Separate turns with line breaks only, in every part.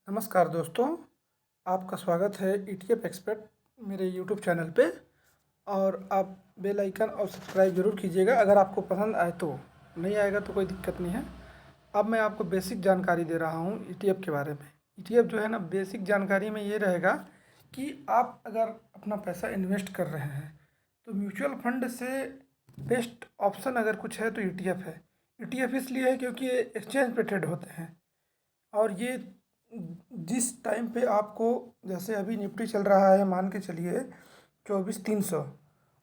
नमस्कार दोस्तों, आपका स्वागत है ईटीएफ एक्सपर्ट मेरे यूट्यूब चैनल पे। और आप बेल आइकन और सब्सक्राइब ज़रूर कीजिएगा अगर आपको पसंद आए तो। नहीं आएगा तो कोई दिक्कत नहीं है। अब मैं आपको बेसिक जानकारी दे रहा हूँ ईटीएफ के बारे में। ईटीएफ जो है ना, बेसिक जानकारी में ये रहेगा कि आप अगर अपना पैसा इन्वेस्ट कर रहे हैं तो म्यूचुअल फंड से बेस्ट ऑप्शन अगर कुछ है तो ईटीएफ है। ईटीएफ इसलिए है क्योंकि ये एक्सचेंज पे ट्रेड होते हैं और ये जिस टाइम पे आपको, जैसे अभी निफ्टी चल रहा है, मान के चलिए 24,300,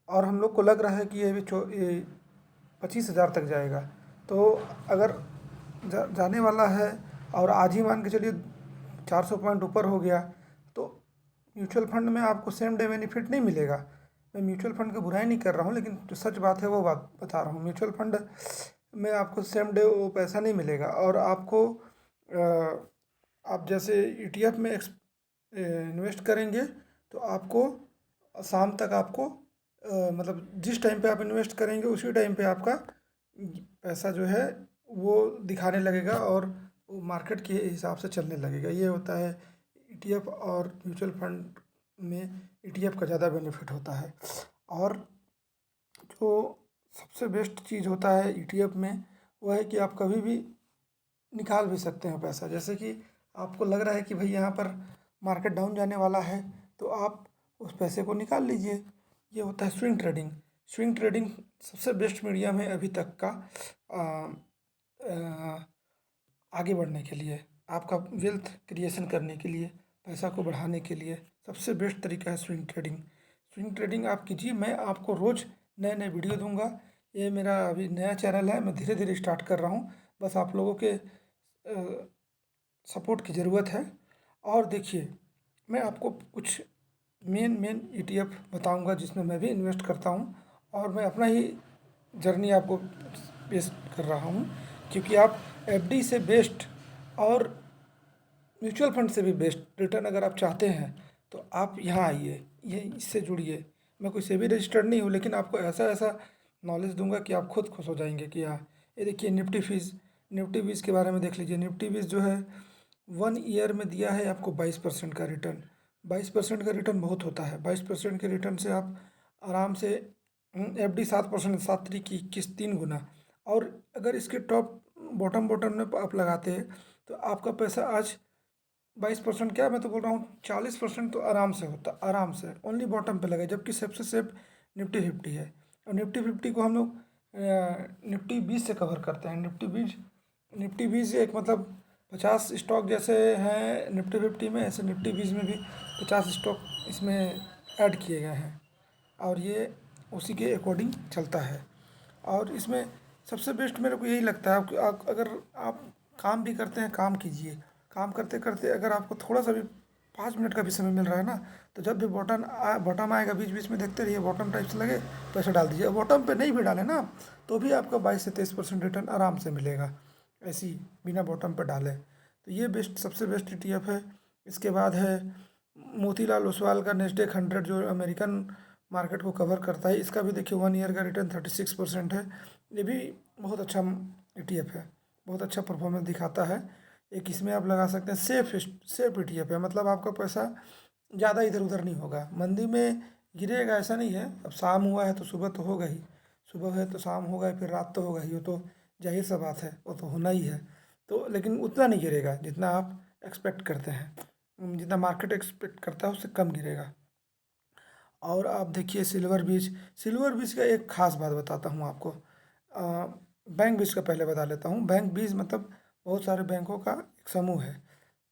और हम लोग को लग रहा है कि ये भी 25,000 तक जाएगा। तो अगर जाने वाला है और आज ही मान के चलिए 400 पॉइंट ऊपर हो गया तो म्यूचुअल फंड में आपको सेम डे बेनिफिट नहीं मिलेगा। मैं म्यूचुअल फंड की बुराई नहीं कर रहा हूँ, लेकिन जो सच बात है वो बात बता रहा हूँ। म्यूचुअल फंड में आपको सेम डे वो पैसा नहीं मिलेगा और आपको आप जैसे ईटीएफ में इन्वेस्ट करेंगे तो आपको शाम तक आपको मतलब जिस टाइम पे आप इन्वेस्ट करेंगे उसी टाइम पे आपका पैसा जो है वो दिखाने लगेगा और वो मार्केट के हिसाब से चलने लगेगा। ये होता है ईटीएफ, और म्यूचुअल फंड में ईटीएफ का ज़्यादा बेनिफिट होता है। और जो सबसे बेस्ट चीज़ होता है ईटीएफ में वो है कि आप कभी भी निकाल भी सकते हैं पैसा। जैसे कि आपको लग रहा है कि भाई यहाँ पर मार्केट डाउन जाने वाला है तो आप उस पैसे को निकाल लीजिए। ये होता है स्विंग ट्रेडिंग। स्विंग ट्रेडिंग सबसे बेस्ट मीडियम है अभी तक का आगे बढ़ने के लिए, आपका वेल्थ क्रिएशन करने के लिए, पैसा को बढ़ाने के लिए सबसे बेस्ट तरीका है स्विंग ट्रेडिंग। स्विंग ट्रेडिंग आप कीजिए, मैं आपको रोज़ नए नए वीडियो दूंगा। ये मेरा अभी नया चैनल है, मैं धीरे धीरे स्टार्ट कर रहा हूँ, बस आप लोगों के सपोर्ट की ज़रूरत है। और देखिए, मैं आपको कुछ मेन ईटीएफ बताऊंगा जिसमें मैं भी इन्वेस्ट करता हूँ, और मैं अपना ही जर्नी आपको पेश कर रहा हूँ, क्योंकि आप एफडी से बेस्ट और म्यूचुअल फंड से भी बेस्ट रिटर्न अगर आप चाहते हैं तो आप यहाँ आइए, ये इससे जुड़िए। मैं कोई सेबी रजिस्टर्ड नहीं हूँ, लेकिन आपको ऐसा ऐसा नॉलेज दूंगा कि आप खुद खुश हो जाएंगे कि हाँ। ये देखिए निफ्टी बीस के बारे में देख लीजिए। निफ्टी बीस जो है 1 ईयर में दिया है आपको 22% का रिटर्न। 22% का रिटर्न बहुत होता है। 22% के रिटर्न से आप आराम से एफडी 7%, 7 की 21, 3 गुना। और अगर इसके टॉप बॉटम में आप लगाते हैं तो आपका पैसा आज 22% क्या, मैं तो बोल रहा हूँ 40% तो आराम से होता, आराम से ओनली बॉटम पे लगे। जबकि सबसे सेफ निफ्टी 50 है, और निफ्टी 50 को हम लोग निफ्टी 20 से कवर करते हैं। निफ्टी 20 एक मतलब 50 स्टॉक जैसे हैं निफ्टी 50 में, ऐसे निफ्टी 20 में भी 50 स्टॉक इसमें ऐड किए गए हैं, और ये उसी के अकॉर्डिंग चलता है। और इसमें सबसे बेस्ट मेरे को यही लगता है कि अगर आप काम भी करते हैं, काम कीजिए। काम करते करते अगर आपको थोड़ा सा भी 5 मिनट का भी समय मिल रहा है ना, तो जब भी बॉटम आएगा बीच बीच में देखते रहिए, बॉटम टाइप से लगे पैसा डाल दीजिए। बॉटम पे नहीं भी डालें ना तो भी आपका 22 से 23% रिटर्न आराम से मिलेगा, ऐसी बिना बॉटम पर डाले। तो ये बेस्ट, सबसे बेस्ट ईटीएफ है। इसके बाद है मोतीलाल ओसवाल का नेस्डेक 100, जो अमेरिकन मार्केट को कवर करता है। इसका भी देखिए 1 ईयर का रिटर्न 36% है। ये भी बहुत अच्छा ईटीएफ है, बहुत अच्छा परफॉर्मेंस दिखाता है। एक इसमें आप लगा सकते हैं सेफ ईटीएफ है, मतलब आपका पैसा ज़्यादा इधर उधर नहीं होगा। मंदी में गिरेगा ऐसा नहीं है। अब शाम हुआ है तो सुबह तो होगा ही, सुबह है तो शाम होगा ही, फिर रात तो होगा ही, वो तो जाहिर सा बात है, वो तो होना ही है। तो लेकिन उतना नहीं गिरेगा जितना आप एक्सपेक्ट करते हैं, जितना मार्केट एक्सपेक्ट करता है उससे कम गिरेगा। और आप देखिए सिल्वर बीज का एक ख़ास बात बताता हूँ आपको। बैंक बीज का पहले बता लेता हूँ। बैंक बीज मतलब बहुत सारे बैंकों का एक समूह है।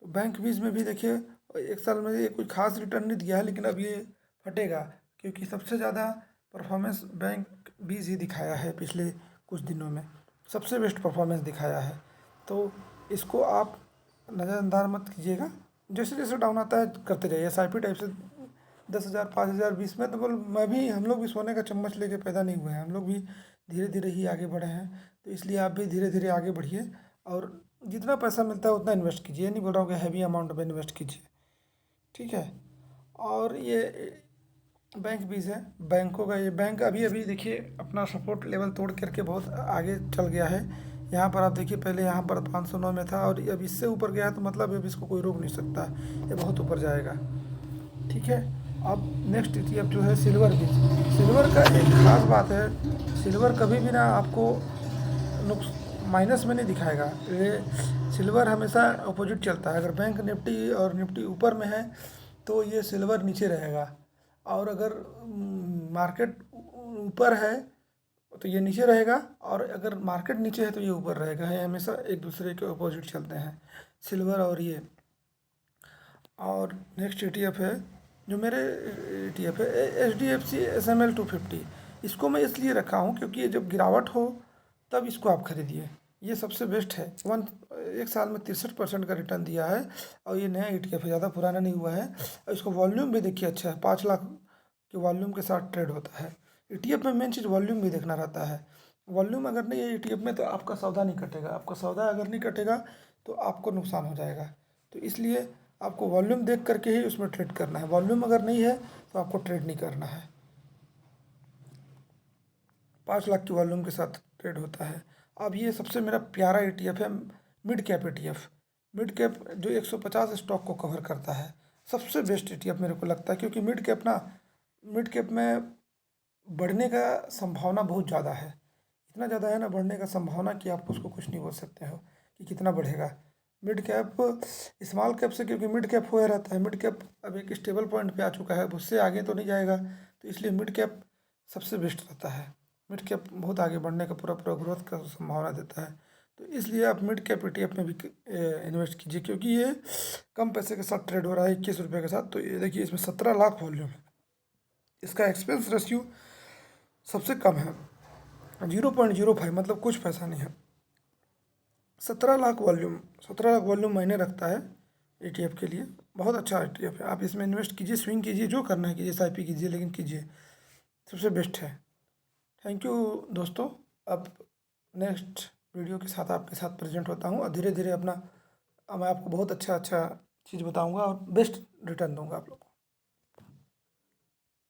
तो बैंक बीज में भी देखिए एक साल में ये कोई खास रिटर्न नहीं दिया है, लेकिन अब ये फटेगा, क्योंकि सबसे ज़्यादा परफॉर्मेंस बैंक बीज ही दिखाया है पिछले कुछ दिनों में, सबसे बेस्ट परफॉर्मेंस दिखाया है। तो इसको आप नज़रअंदाज मत कीजिएगा। जैसे जैसे डाउन आता है करते जाइए, SIP टाइप से 10,000, 5,000, 20 में। तो बोल हम लोग भी सोने का चम्मच लेके पैदा नहीं हुए हैं, हम लोग भी धीरे धीरे ही आगे बढ़े हैं। तो इसलिए आप भी धीरे धीरे आगे बढ़िए, और जितना पैसा मिलता है उतना इन्वेस्ट कीजिए। नहीं बोल रहा हूँ कि हैवी अमाउंट में इन्वेस्ट कीजिए, ठीक है। और ये बैंक बीज है, बैंकों का ये बैंक अभी अभी देखिए अपना सपोर्ट लेवल तोड़ करके बहुत आगे चल गया है। यहाँ पर आप देखिए, पहले यहाँ पर 509 में था और अब इससे ऊपर गया है, तो मतलब अब इसको कोई रोक नहीं सकता, ये बहुत ऊपर जाएगा। ठीक है, अब नेक्स्ट ETF जो है सिल्वर बीज। सिल्वर का एक ख़ास बात है, सिल्वर कभी भी ना आपको नुक्स माइनस में नहीं दिखाएगा। ये सिल्वर हमेशा अपोजिट चलता है। अगर बैंक निफ्टी और निफ्टी ऊपर में है तो ये सिल्वर नीचे रहेगा, और अगर मार्केट ऊपर है तो ये नीचे रहेगा, और अगर मार्केट नीचे है तो ये ऊपर रहेगा। ये हमेशा एक दूसरे के अपोजिट चलते हैं, सिल्वर और ये। और नेक्स्ट ETF है जो मेरे ETF है HDFC SML 250। इसको मैं इसलिए रखा हूँ क्योंकि ये जब गिरावट हो तब इसको आप खरीदिए, ये सबसे बेस्ट है। एक साल में 63% का रिटर्न दिया है, और ये नया ETF है, ज़्यादा पुराना नहीं हुआ है। और इसको वॉल्यूम भी देखिए अच्छा है, 5 लाख के वॉल्यूम के साथ ट्रेड होता है। ETF में मेन चीज़ वॉल्यूम भी देखना रहता है। वॉल्यूम अगर नहीं है ETF में तो आपका सौदा नहीं कटेगा, आपका सौदा अगर नहीं कटेगा तो आपको नुकसान हो जाएगा। तो इसलिए आपको वॉल्यूम देख करके ही उसमें ट्रेड करना है। वॉल्यूम अगर नहीं है तो आपको ट्रेड नहीं करना है। 5 लाख की वॉल्यूम के साथ ट्रेड होता है। अब ये सबसे मेरा प्यारा ETF है mid cap ETF। Mid cap जो 150 स्टॉक को कवर करता है, सबसे बेस्ट ETF मेरे को लगता है, क्योंकि मिड कैप में बढ़ने का संभावना बहुत ज़्यादा है। इतना ज़्यादा है ना बढ़ने का संभावना कि आप उसको कुछ नहीं बोल सकते हो कि कितना बढ़ेगा। मिड कैप स्मॉल कैप से, क्योंकि मिड कैप हुआ रहता है, मिड कैप अब एक स्टेबल पॉइंट पे आ चुका है, उससे आगे तो नहीं जाएगा, तो इसलिए मिड कैप सबसे बेस्ट रहता है। मिड कैप बहुत आगे बढ़ने का पूरा ग्रोथ का संभावना देता है, तो इसलिए आप मिड कैप ETF में भी इन्वेस्ट कीजिए, क्योंकि ये कम पैसे के साथ ट्रेड हो रहा है 21 रुपये के साथ। तो ये देखिए, इसमें 17 लाख वॉल्यूम है, इसका एक्सपेंस रेशियो सबसे कम है 0.05, मतलब कुछ पैसा नहीं है। 17 लाख वॉल्यूम महीने रखता है ETF के लिए, बहुत अच्छा ETF है। आप इसमें इन्वेस्ट कीजिए, स्विंग कीजिए, जो करना है कीजिए, SIP कीजिए, लेकिन कीजिए, सबसे बेस्ट है। थैंक यू दोस्तों। अब नेक्स्ट वीडियो के साथ आपके साथ प्रेजेंट होता हूँ, और धीरे धीरे मैं आपको बहुत अच्छा चीज़ बताऊँगा और बेस्ट रिटर्न दूँगा आप लोग को।